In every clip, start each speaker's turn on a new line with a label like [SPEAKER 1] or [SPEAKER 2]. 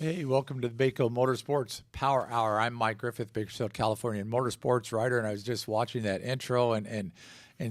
[SPEAKER 1] Hey, welcome to the Baco Motorsports Power Hour. I'm Mike Griffith, Bakersfield, California, motorsports writer, and I was just watching that intro and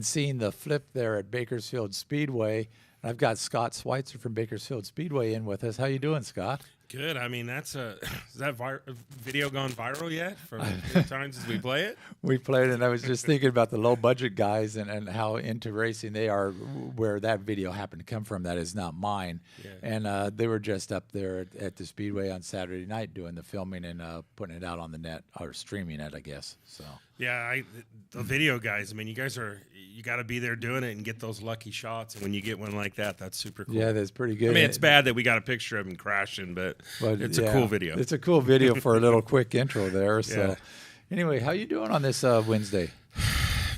[SPEAKER 1] seeing the flip there at Bakersfield Speedway. And I've got Scott Schweitzer from Bakersfield Speedway in with us. How you doing, Scott?
[SPEAKER 2] Good. I mean, is that video gone viral yet from the times as we play it?
[SPEAKER 1] We played, and I was just thinking about the low-budget guys and how into racing they are, where that video happened to come from. That is not mine.
[SPEAKER 2] Yeah.
[SPEAKER 1] And they were just up there at the Speedway on Saturday night doing the filming and putting it out on the net, or streaming it, I guess. So.
[SPEAKER 2] Yeah, the video guys, I mean, you got to be there doing it and get those lucky shots. And when you get one like that, that's super cool.
[SPEAKER 1] Yeah, that's pretty good.
[SPEAKER 2] I mean, it's bad that we got a picture of him crashing, but it's a cool video.
[SPEAKER 1] It's a cool video for a little quick intro there. So,
[SPEAKER 2] Yeah.
[SPEAKER 1] Anyway, how you doing on this Wednesday?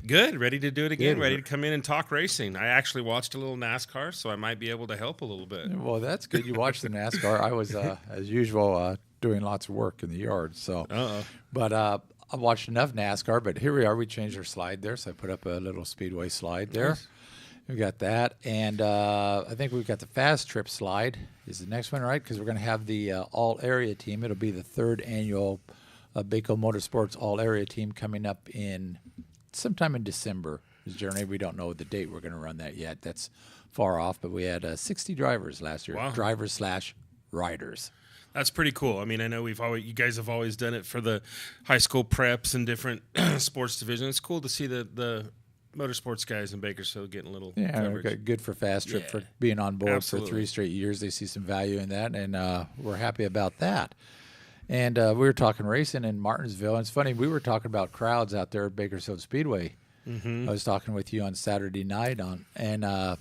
[SPEAKER 2] Good. Ready to do it again.
[SPEAKER 1] Good.
[SPEAKER 2] Ready to come in and talk racing. I actually watched a little NASCAR, so I might be able to help a little bit.
[SPEAKER 1] Well, that's good. You watched the NASCAR. I was, as usual, doing lots of work in the yard. So, but I watched enough NASCAR. But here we are. We changed our slide there, so I put up a little Speedway slide there.
[SPEAKER 2] Nice.
[SPEAKER 1] We got that, and I think we've got the fast trip slide is the next one, right? Because we're going to have the all-area team. It'll be the third annual Baco Motorsports all-area team coming up in sometime in December. Is generally, we don't know the date we're going to run that yet. That's far off, but we had 60 drivers last year.
[SPEAKER 2] Wow.
[SPEAKER 1] Drivers/riders.
[SPEAKER 2] That's pretty cool. I mean, I know you guys have always done it for the high school preps and different sports divisions. It's cool to see the motorsports guys in Bakersfield getting a little coverage.
[SPEAKER 1] Good for Fast Trip for being on board
[SPEAKER 2] Absolutely.
[SPEAKER 1] for 3 straight years. They see some value in that, and we're happy about that. And we were talking racing in Martinsville, and it's funny, we were talking about crowds out there at Bakersfield Speedway.
[SPEAKER 2] Mm-hmm.
[SPEAKER 1] I was talking with you on Saturday night, and I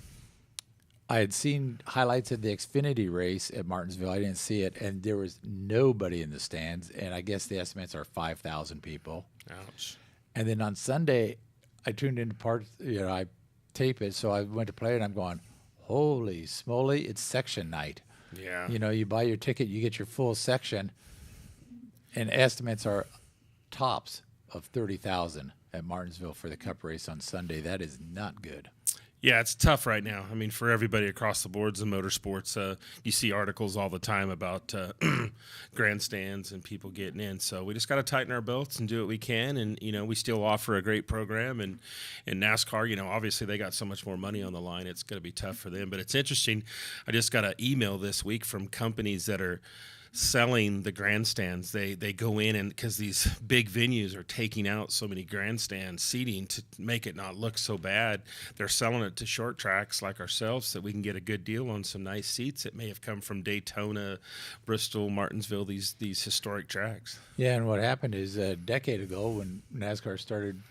[SPEAKER 1] had seen highlights of the Xfinity race at Martinsville. I didn't see it, and there was nobody in the stands, and I guess the estimates are 5,000 people.
[SPEAKER 2] Ouch.
[SPEAKER 1] And then on Sunday, I tuned into parts, I tape it, so I went to play it, and I'm going, holy smoly, it's section night.
[SPEAKER 2] Yeah.
[SPEAKER 1] You buy your ticket, you get your full section, and estimates are tops of 30,000 at Martinsville for the Cup race on Sunday. That is not good.
[SPEAKER 2] Yeah, it's tough right now. I mean, for everybody across the boards in motorsports, you see articles all the time about grandstands and people getting in. So we just got to tighten our belts and do what we can. And, we still offer a great program. And in NASCAR, obviously they got so much more money on the line. It's going to be tough for them. But it's interesting. I just got an email this week from companies that are selling the grandstands. They go in, and because these big venues are taking out so many grandstand seating to make it not look so bad, they're selling it to short tracks like ourselves so that we can get a good deal on some nice seats that may have come from Daytona, Bristol, Martinsville, these historic tracks.
[SPEAKER 1] Yeah, and what happened is a decade ago when NASCAR started,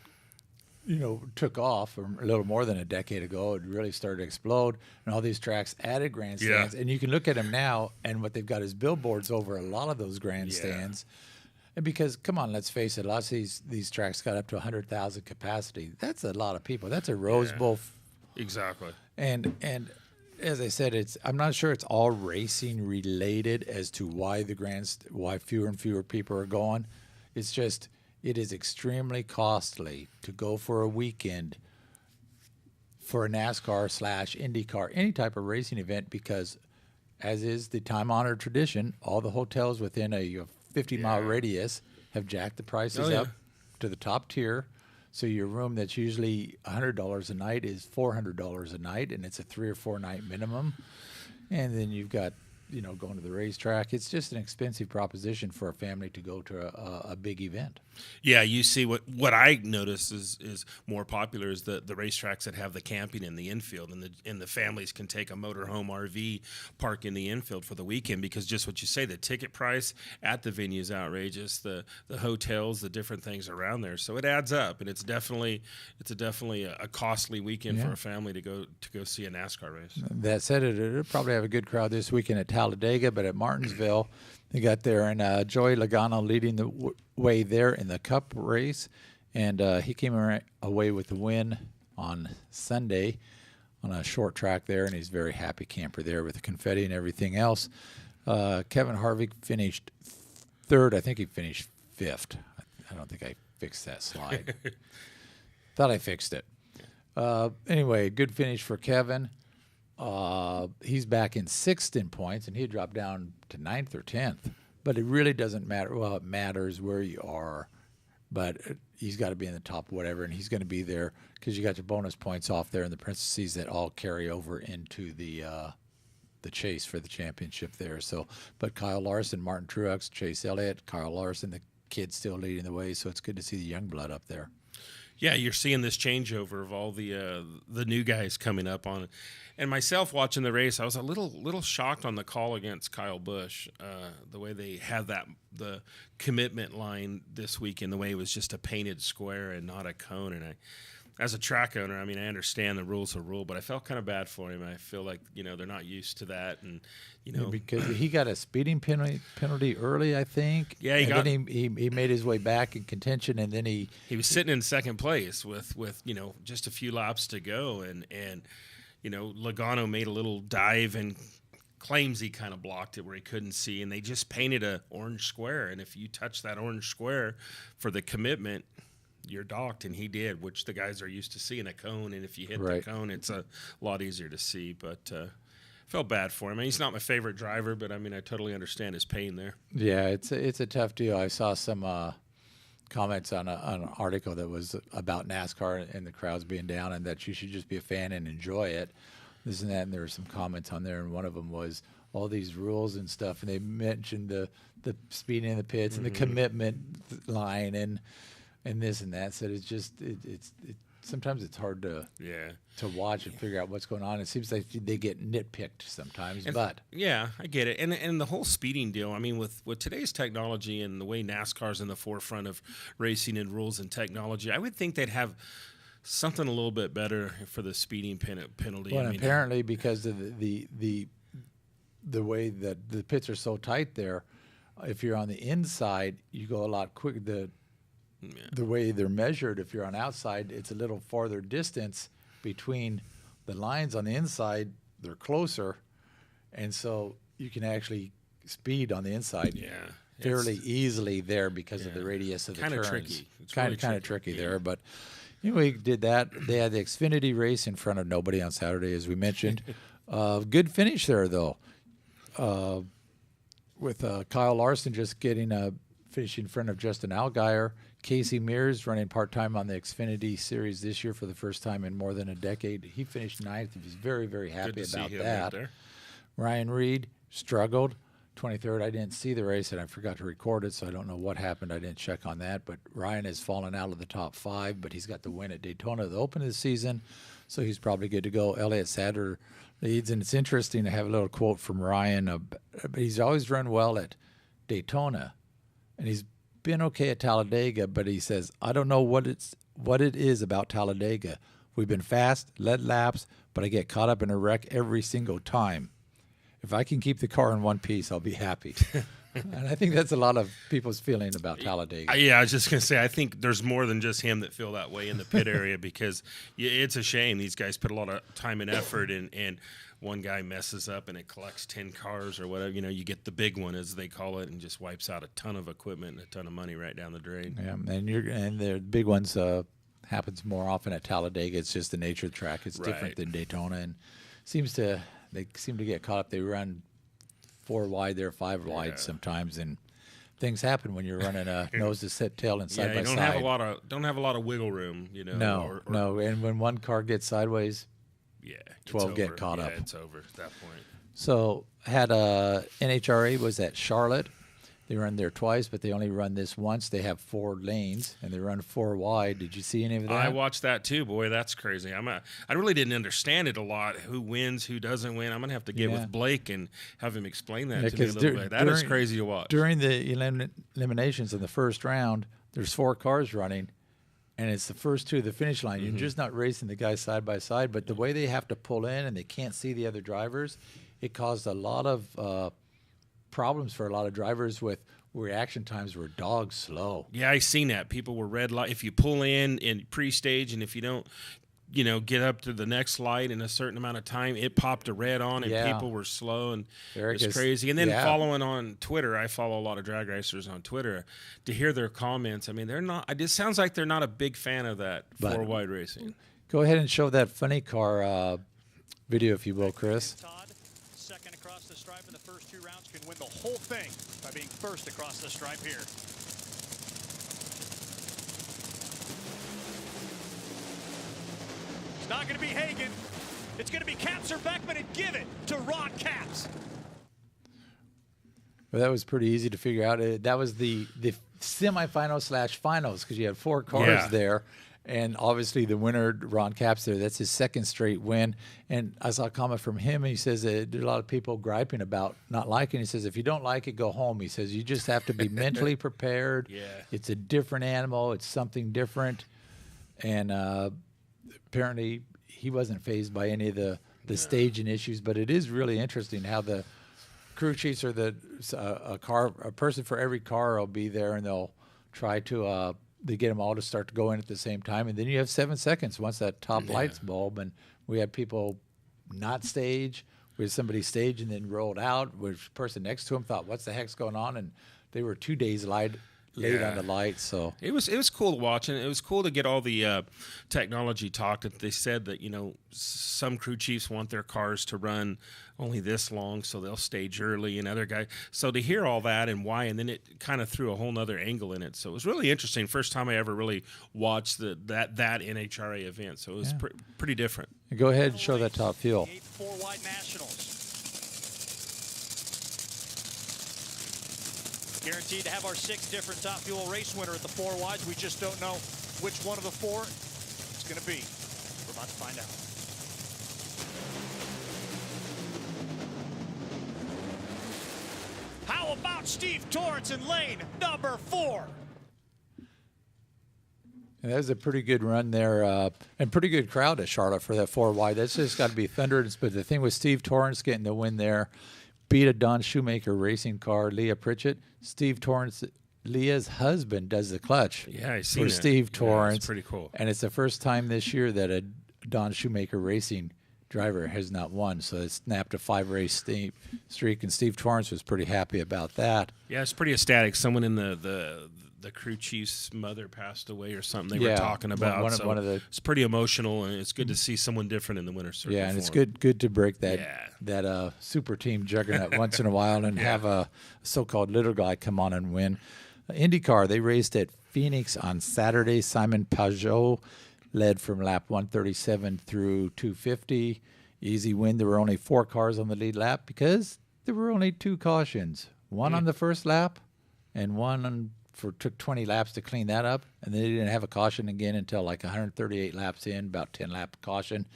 [SPEAKER 1] took off, or a little more than a decade ago, it really started to explode, and all these tracks added grandstands.
[SPEAKER 2] Yeah.
[SPEAKER 1] And you can look at them now, and what they've got is billboards over a lot of those grandstands. And because, come on, let's face it, a lot of these tracks got up to 100,000 capacity. That's a lot of people. That's a Rose Bowl.
[SPEAKER 2] Exactly.
[SPEAKER 1] And as I said, I'm not sure it's all racing related as to why why fewer and fewer people are going. It's just, it is extremely costly to go for a weekend for a NASCAR/IndyCar, any type of racing event, because, as is the time-honored tradition, all the hotels within a 50-mile radius have jacked the prices up to the top tier. So your room that's usually $100 a night is $400 a night, and it's a 3 or 4 night minimum. And then you've got, going to the racetrack. It's just an expensive proposition for a family to go to a big event.
[SPEAKER 2] Yeah, you see what I notice is more popular is the racetracks that have the camping in the infield, and the families can take a motorhome RV, park in the infield for the weekend, because just what you say, the ticket price at the venue is outrageous, the hotels, the different things around there. So it adds up, and it's definitely a costly weekend for a family to go see a NASCAR race.
[SPEAKER 1] That said, it'll probably have a good crowd this weekend at Talladega, but at Martinsville, they got there, and Joey Logano leading the way there in the Cup race, and he came away with the win on Sunday on a short track there, and he's a very happy camper there with the confetti and everything else. Kevin Harvick finished third. I think he finished fifth. I don't think I fixed that slide. Thought I fixed it. Anyway, good finish for Kevin. He's back in sixth in points, and he dropped down to ninth or 10th. But it really doesn't matter. Well, it matters where you are, but he's got to be in the top whatever, and he's going to be there because you got your bonus points off there in the parentheses that all carry over into the chase for the championship there. So, but Kyle Larson, Martin Truex, Chase Elliott, Kyle Larson, the kid still leading the way. So it's good to see the young blood up there.
[SPEAKER 2] Yeah, you're seeing this changeover of all the new guys coming up on it. And myself watching the race, I was a little shocked on the call against Kyle Busch, the way they had the commitment line this weekend, the way it was just a painted square and not a cone. And as a track owner, I mean, I understand the rule's a rule, but I felt kind of bad for him. I feel like, they're not used to that. And,
[SPEAKER 1] because he got a speeding penalty early, I think.
[SPEAKER 2] Yeah,
[SPEAKER 1] then he made his way back in contention, and then he
[SPEAKER 2] was sitting in second place with just a few laps to go. And Logano made a little dive and claims he kind of blocked it where he couldn't see, and they just painted a orange square. And if you touch that orange square for the commitment, you're docked, and he did, which the guys are used to seeing a cone, and if you hit the cone, it's a lot easier to see. But felt bad for him. I mean, he's not my favorite driver, but I mean, I totally understand his pain there.
[SPEAKER 1] Yeah, it's a tough deal. I saw some comments on an article that was about NASCAR and the crowds being down, and that you should just be a fan and enjoy it, this and that. And there were some comments on there, and one of them was all these rules and stuff, and they mentioned the speeding in the pits and the commitment line and this and that. So it's just it's sometimes it's hard to watch and figure out what's going on. It seems like they get nitpicked sometimes, but
[SPEAKER 2] yeah, I get it. And the whole speeding deal, I mean, with today's technology and the way NASCAR's in the forefront of racing and rules and technology, I would think they'd have something a little bit better for the speeding penalty.
[SPEAKER 1] Well, apparently because of the way that the pits are so tight there, if you're on the inside, you go a lot quicker. The way they're measured, if you're on outside, it's a little farther distance between the lines. On the inside, they're closer, and so you can actually speed on the inside fairly easily there because of the radius of the turns.
[SPEAKER 2] Tricky.
[SPEAKER 1] It's kind of tricky there, but we did that. They had the Xfinity race in front of nobody on Saturday, as we mentioned. Good finish there, though, with Kyle Larson just getting a finish in front of Justin Allgaier. Casey Mears running part-time on the Xfinity Series this year for the first time in more than a decade. He finished ninth. He was very, very happy about that. Ryan Reed struggled, 23rd. I didn't see the race, and I forgot to record it, so I don't know what happened. I didn't check on that. But Ryan has fallen out of the top 5, but he's got the win at Daytona, the open of the season, so he's probably good to go. Elliott Sadler leads, and it's interesting to have a little quote from Ryan. He's always run well at Daytona, and he's been okay at Talladega, but he says, I don't know what it is about Talladega. We've been fast, led laps, but I get caught up in a wreck every single time. If I can keep the car in one piece, I'll be happy. And I think that's a lot of people's feeling about Talladega.
[SPEAKER 2] Yeah, I was just going to say, I think there's more than just him that feel that way in the pit area because it's a shame. These guys put a lot of time and effort, and one guy messes up and it collects 10 cars or whatever. You get the big one, as they call it, and just wipes out a ton of equipment and a ton of money right down the drain.
[SPEAKER 1] Yeah, and the big ones happens more often at Talladega. It's just the nature of the track. It's different than Daytona, and they seem to get caught up. They run 4 wide there, 5 wide sometimes, and things happen when you're running a nose to set tail and side by side.
[SPEAKER 2] Don't have a lot of wiggle room,
[SPEAKER 1] No, and when one car gets sideways, 12 get caught up.
[SPEAKER 2] It's over at that point.
[SPEAKER 1] So had NHRA was at Charlotte. They run there twice, but they only run this once. They have 4 lanes, and they run 4 wide. Did you see any of that?
[SPEAKER 2] I watched that too. Boy, that's crazy. I really didn't understand it a lot. Who wins, who doesn't win. I'm gonna have to get with Blake and have him explain that to me a little bit. That is crazy to watch.
[SPEAKER 1] During the eliminations in the first round, there's 4 cars running, and it's the first 2 to the finish line. You're just not racing the guys side by side, but the way they have to pull in and they can't see the other drivers, it caused a lot of problems for a lot of drivers with reaction times were dog slow.
[SPEAKER 2] Yeah, I seen that. People were red light. If you pull in pre-stage and if you don't, get up to the next light in a certain amount of time, it popped a red on and people were slow, and it's crazy. And then following on Twitter, I follow a lot of drag racers on Twitter, to hear their comments. I mean, it sounds like they're not a big fan of that 4 wide racing.
[SPEAKER 1] Go ahead and show that funny car video, if you will, Chris.
[SPEAKER 3] Todd, second across the stripe in the first 2 rounds, can win the whole thing by being first across the stripe here. It's not going to be Hagan. It's going to be Caps or Beckman, and give it to Ron Caps.
[SPEAKER 1] Well, that was pretty easy to figure out. That was the semifinal/finals because you had 4 cars there. And obviously the winner, Ron Caps there, that's his second straight win. And I saw a comment from him, and he says that there are a lot of people griping about not liking it. He says, if you don't like it, go home. He says, you just have to be mentally prepared.
[SPEAKER 2] Yeah.
[SPEAKER 1] It's a different animal. It's something different. And apparently he wasn't fazed by any of the staging issues. But it is really interesting how the crew chiefs or a person for every car will be there, and they'll try to they get them all to start to go in at the same time, and then you have 7 seconds once that top lights bulb. And we had people not stage, we had somebody stage and then rolled out, which person next to him thought, what's the heck's going on? And they were 2 days late on the lights. So
[SPEAKER 2] it was cool to watch, and it was cool to get all the technology talked. They said that some crew chiefs want their cars to run only this long, so they'll stage early, and other guys. So to hear all that and why, and then it kind of threw a whole nother angle in it. So it was really interesting. First time I ever really watched that NHRA event. So it was pretty different.
[SPEAKER 1] Go ahead and show that top fuel.
[SPEAKER 3] 4 wide nationals. Guaranteed to have our 6 different top fuel race winner at the 4 wides. We just don't know which one of the 4 it's going to be. We're about to find out. How about Steve Torrance in lane number 4?
[SPEAKER 1] And that was a pretty good run there, and pretty good crowd at Charlotte for that 4 wide. That's just got to be thunderous. But the thing with Steve Torrance getting the win there, beat a Don Shoemaker racing car, Leah Pritchett. Steve Torrance, Leah's husband, does the clutch.
[SPEAKER 2] Yeah, I seen
[SPEAKER 1] for
[SPEAKER 2] it.
[SPEAKER 1] Steve Torrance.
[SPEAKER 2] It's pretty cool.
[SPEAKER 1] And it's the first time this year that a Don Shoemaker racing driver has not won. So it snapped a 5-race streak, and Steve Torrance was pretty happy about that.
[SPEAKER 2] Yeah, it's pretty ecstatic. Someone in the crew chief's mother passed away or something they were talking about.
[SPEAKER 1] One of the,
[SPEAKER 2] it's pretty emotional, and it's good to see someone different in the winner's circle.
[SPEAKER 1] Yeah, and it's good to break that super team juggernaut once in a while and have a so-called little guy come on and win. IndyCar, they raced at Phoenix on Saturday. Simon Pajot led from lap 137 through 250. Easy win. There were only 4 cars on the lead lap because there were only 2 cautions. One on the first lap and one took 20 laps to clean that up. And then they didn't have a caution again until like 138 laps in, about 10 lap caution.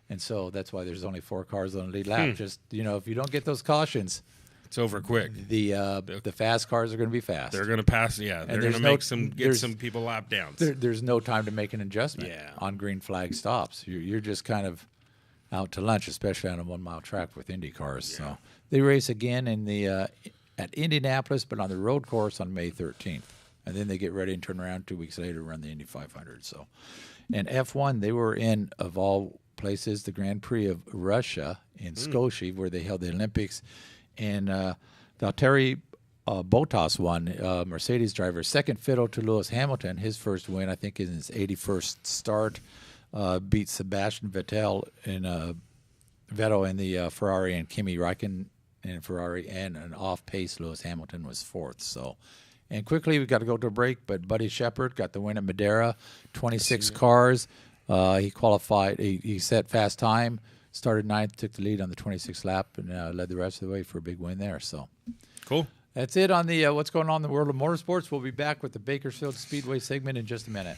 [SPEAKER 1] And so that's why there's only 4 cars on the lead lap. Just, if you don't get those cautions,
[SPEAKER 2] it's over quick.
[SPEAKER 1] The fast cars are going to be fast.
[SPEAKER 2] They're going to pass. Yeah, they're going to get some people lap downs.
[SPEAKER 1] There's no time to make an adjustment on green flag stops. You're just kind of out to lunch, especially on a 1-mile track with Indy cars. Yeah. So they race again in the at Indianapolis, but on the road course on May 13th, and then they get ready and turn around 2 weeks later to run the Indy 500. So, and F1, they were in, of all places, the Grand Prix of Russia in Sochi, where they held the Olympics. And Valtteri Bottas won, Mercedes driver, second fiddle to Lewis Hamilton. His first win, I think, in his 81st start, beat Sebastian Vettel in the Ferrari, and Kimi Räikkönen in Ferrari, and an off-pace Lewis Hamilton was 4th. So, and quickly, we've got to go to a break, but Buddy Shepard got the win at Madeira, 26 cars. He qualified, he set fast time, started 9th, took the lead on the 26th lap, and led the rest of the way for a big win there. So,
[SPEAKER 2] cool.
[SPEAKER 1] That's it on the what's going on in the world of motorsports. We'll be back with the Bakersfield Speedway segment in just a minute.